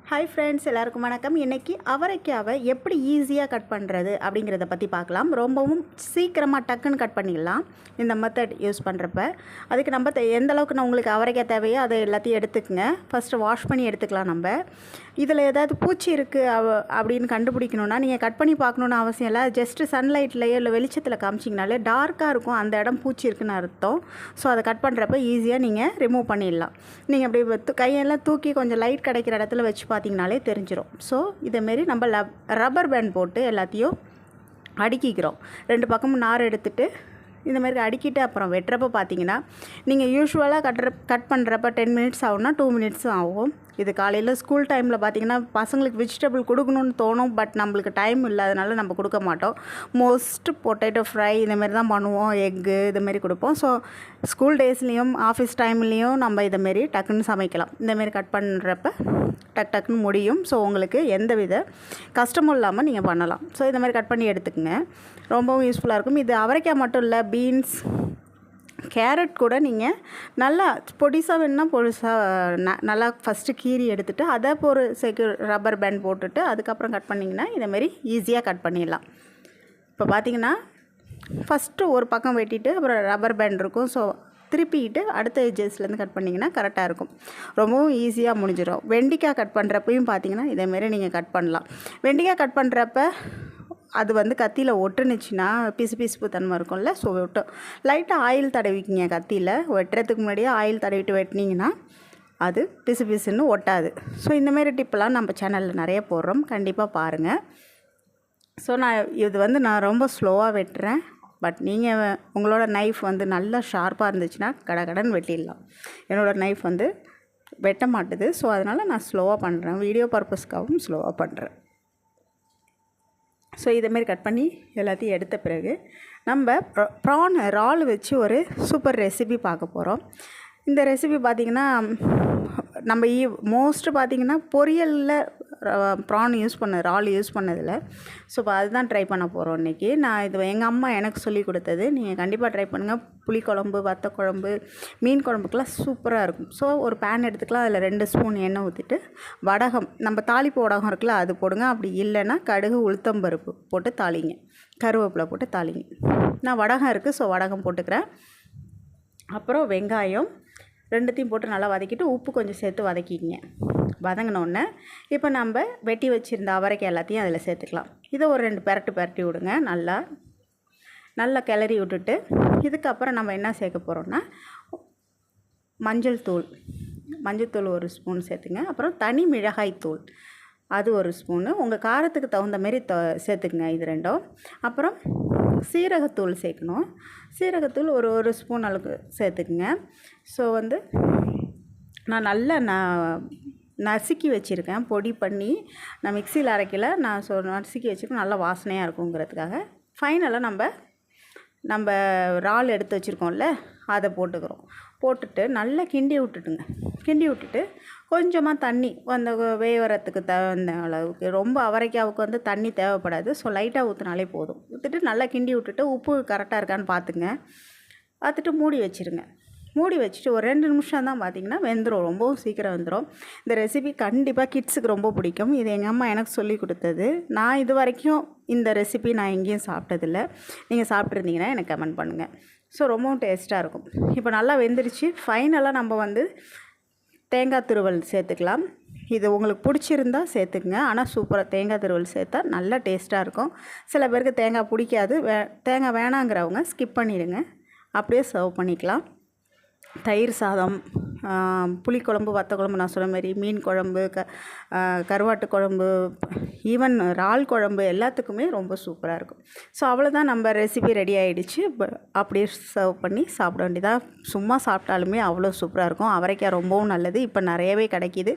Hi friends, எல்லாருக்கும் வணக்கம். இன்றைக்கி அவரைக்காவை எப்படி ஈஸியாக கட் பண்ணுறது அப்படிங்கிறத பற்றி பார்க்கலாம். ரொம்பவும் சீக்கிரமாக டக்குன்னு கட் பண்ணிடலாம் இந்த மெத்தட் யூஸ் பண்ணுறப்ப. அதுக்கு நம்ம எந்த அளவுக்கு நான் உங்களுக்கு அவரைக்காய் தேவையோ அதை எல்லாத்தையும் எடுத்துக்கங்க. ஃபஸ்ட்டு வாஷ் பண்ணி எடுத்துக்கலாம். நம்ம இதில் ஏதாவது பூச்சி இருக்குது அப்படின்னு கண்டுபிடிக்கணுன்னா நீங்கள் கட் பண்ணி பார்க்கணுன்னு அவசியம் இல்லை. ஜஸ்ட்டு சன்லைட்லேயோ இல்லை வெளிச்சத்தில் காமிச்சிங்கனாலே டார்க்காக இருக்கும், அந்த இடம் பூச்சி இருக்குன்னு அர்த்தம். ஸோ அதை கட் பண்ணுறப்ப ஈஸியாக நீங்கள் ரிமூவ் பண்ணிடலாம். நீங்கள் அப்படி கையெல்லாம் தூக்கி கொஞ்சம் லைட் கிடைக்கிற இடத்துல வச்சு பார்த்திங்கனாலே தெரிஞ்சிடும். ஸோ இதேமாரி நம்ம ரப்பர் பேண்ட் போட்டு எல்லாத்தையும் அடுக்கிக்கிறோம். 2 பக்கமும் நார் எடுத்துகிட்டு இந்தமாரி அடுக்கிட்டு அப்புறம் வெட்டுறப்ப பார்த்தீங்கன்னா நீங்கள் யூஸ்வலாக கட் பண்ணுறப்ப 10 மினிட்ஸ் ஆகும்னா 2 மினிட்ஸும் ஆகும். இது காலையில் ஸ்கூல் டைமில் பார்த்திங்கன்னா பசங்களுக்கு வெஜிடபிள் கொடுக்கணுன்னு தோணும், பட் நம்மளுக்கு டைம் இல்லாதனால நம்ம கொடுக்க மாட்டோம். மோஸ்ட் பொட்டேட்டோ ஃப்ரை இந்தமாரி தான் பண்ணுவோம், எக்கு இதுமாரி கொடுப்போம். ஸோ ஸ்கூல் டேஸ்லேயும் ஆஃபீஸ் டைம்லேயும் நம்ம இதைமாரி டக்குன்னு சமைக்கலாம். இந்தமாரி கட் பண்ணுறப்ப டக்குன்னு முடியும். ஸோ உங்களுக்கு எந்த வித கஷ்டமும் இல்லாமல் நீங்கள் பண்ணலாம். ஸோ இந்தமாதிரி கட் பண்ணி எடுத்துக்கங்க, ரொம்பவும் யூஸ்ஃபுல்லாக இருக்கும். இது அவரைக்காய் மட்டும் இல்லை, பீன்ஸ், கேரட் கூட நீங்கள் நல்லா பொடிசாக வேணுன்னா பொடிசாக நல்லா ஃபஸ்ட்டு கீறி எடுத்துகிட்டு அதை ஒரு ரப்பர் பேண்ட் போட்டுட்டு அதுக்கப்புறம் கட் பண்ணிங்கன்னா இதேமாரி ஈஸியாக கட் பண்ணிடலாம். இப்போ பார்த்திங்கன்னா ஃபஸ்ட்டு ஒரு பக்கம் வெட்டிட்டு அப்புறம் ரப்பர் பேண்ட் இருக்கும். ஸோ திருப்பிக்கிட்டு அடுத்த எட்ஜஸ்லேருந்து கட் பண்ணிங்கன்னா கரெக்டாக இருக்கும். ரொம்பவும் ஈஸியாக முடிஞ்சிடும். வெண்டைக்காய் கட் பண்ணுறப்பையும் பார்த்திங்கன்னா இதேமாரி நீங்கள் கட் பண்ணலாம். வெண்டைக்காய் கட் பண்ணுறப்ப அது கத்தியில் ஒட்டுனுச்சுன்னா பிசுப்பு தன்மை இருக்கும்ல, ஸோ லைட்டாக ஆயில் தடவிக்கிங்க. கத்தியில் வெட்டுறதுக்கு முன்னாடியே ஆயில் தடவிட்டு வெட்டினீங்கன்னா அது பிசுன்னு ஒட்டாது. ஸோ இந்தமாரி டிப்பெல்லாம் நம்ம சேனலில் நிறைய போடுறோம், கண்டிப்பாக பாருங்கள். ஸோ நான் ரொம்ப ஸ்லோவாக வெட்டுறேன். பட் நீங்கள் உங்களோட நைஃப் நல்லா ஷார்ப்பாக இருந்துச்சுன்னா கடகடன்னு வெட்டிடலாம். என்னோடய நைஃப் வெட்ட மாட்டுது. ஸோ அதனால் நான் ஸ்லோவாக பண்ணுறேன், வீடியோ பர்பஸ்க்காகவும் ஸ்லோவாக பண்ணுறேன். ஸோ இதேமாரி கட் பண்ணி எல்லாத்தையும் எடுத்த பிறகு நம்ம ப்ரான் இறால் வச்சு ஒரு சூப்பர் ரெசிபி பார்க்க போகிறோம். இந்த ரெசிபி பார்த்திங்கன்னா நம்ம மோஸ்ட்டு பார்த்திங்கன்னா பொரியலில் ப்ரான் இறால் யூஸ் பண்ணதில்லை. ஸோ இப்போ அதுதான் ட்ரை பண்ண போகிறோம் இன்றைக்கி. நான் இது எங்கள் அம்மா எனக்கு சொல்லி கொடுத்தது. நீங்கள் கண்டிப்பாக ட்ரை பண்ணுங்கள். புளிக்குழம்பு, வத்த குழம்பு, மீன் குழம்புக்கெலாம் சூப்பராக இருக்கும். ஸோ ஒரு பேன் எடுத்துக்கலாம், அதில் 2 ஸ்பூன் எண்ணெய் ஊற்றிட்டு வடகம், நம்ம தாளிப்பு வடகம் இருக்குல்ல அது போடுங்க. அப்படி இல்லைன்னா கடுகு, உளுத்தம்பருப்பு போட்டு தாளிங்க, கருவேப்பிலை போட்டு தாளிங்க. நான் வடகம் இருக்குது, ஸோ வடகம் போட்டுக்கிறேன். அப்புறம் வெங்காயம் 2த்தையும் போட்டு நல்லா வதக்கிட்டு உப்பு கொஞ்சம் சேர்த்து வதக்கிங்க. வதங்கினோடனே இப்போ நம்ம வெட்டி வச்சுருந்த அவரைக்காய் எல்லாத்தையும் அதில் சேர்த்துக்கலாம். இதை ஒரு 2 பெரட்டி விடுங்க. நல்லா கிளறி விட்டுட்டு இதுக்கப்புறம் நம்ம என்ன சேர்க்க போகிறோம்னா மஞ்சள் தூள் 1 ஸ்பூன் சேர்த்துங்க. அப்புறம் தனி மிளகாய் தூள் அது 1 ஸ்பூனு, உங்கள் காரத்துக்கு தகுந்த மாரி சேர்த்துக்குங்க. இது 2ம். அப்புறம் சீரகத்தூள் சேர்க்கணும். சீரகத்தூள் ஒரு ஸ்பூன் அளவுக்கு சேர்த்துக்குங்க. ஸோ நான் நல்லா நசுக்கி வச்சுருக்கேன், பொடி பண்ணி. நான் மிக்சியில் அரைக்கல, நான் நசுக்கி வச்சுருக்கேன், நல்லா வாசனையாக இருக்குங்கிறதுக்காக. ஃபைனலாக நம்ம இறால் எடுத்து வச்சுருக்கோம்ல அதை போட்டுட்டு நல்லா கிண்டி விட்டுட்டு கொஞ்சமாக தண்ணி வேவறத்துக்கு தகுந்த அளவுக்கு, ரொம்ப அவரைக்காவுக்கு தண்ணி தேவைப்படாது. ஸோ லைட்டாக ஊற்றினாலே போதும். ஊற்றிட்டு நல்லா கிண்டி விட்டுட்டு உப்பு கரெக்டாக இருக்கான்னு பார்த்துட்டு மூடி வச்சுட்டு ஒரு 2 நிமிஷம் தான் பார்த்திங்கன்னா வெந்துடும். ரொம்பவும் சீக்கிரம் வெந்துடும். இந்த ரெசிபி கண்டிப்பாக கிட்ஸுக்கு ரொம்ப பிடிக்கும். இது எங்கள் அம்மா எனக்கு சொல்லி கொடுத்தது. நான் இது வரைக்கும் இந்த ரெசிபி நான் எங்கேயும் சாப்பிட்டதில்லை. நீங்கள் சாப்பிட்ருந்தீங்கன்னா எனக்கு கமெண்ட் பண்ணுங்கள். ஸோ ரொம்பவும் டேஸ்ட்டாக இருக்கும். இப்போ நல்லா வெந்துருச்சு. ஃபைனலாக நம்ம தேங்காய் துருவல் சேர்த்துக்கலாம். இது உங்களுக்கு பிடிச்சிருந்தா சேர்த்துக்குங்க. ஆனால் சூப்பராக தேங்காய் துருவல் சேர்த்தா நல்லா டேஸ்ட்டாக இருக்கும். சில பேருக்கு தேங்காய் பிடிக்காது, தேங்காய் வேணாங்கிறவங்க ஸ்கிப் பண்ணிடுங்க. அப்படியே சர்வ் பண்ணிக்கலாம். தயிர் சாதம், புளிக்குழம்பு, வத்த குழம்பு, நான் சொன்ன மாதிரி மீன் குழம்பு, கருவாட்டு குழம்பு, ஈவன் இறால் குழம்பு எல்லாத்துக்குமே ரொம்ப சூப்பராக இருக்கும். ஸோ அவ்வளோதான், நம்ம ரெசிபி ரெடி ஆகிடுச்சு. அப்படியே சர்வ் பண்ணி சாப்பிட வேண்டியதாக. சும்மா சாப்பிட்டாலுமே அவ்வளோ சூப்பராக இருக்கும். அவரைக்காய் ரொம்பவும் நல்லது, இப்போ நிறையவே கிடைக்கிது.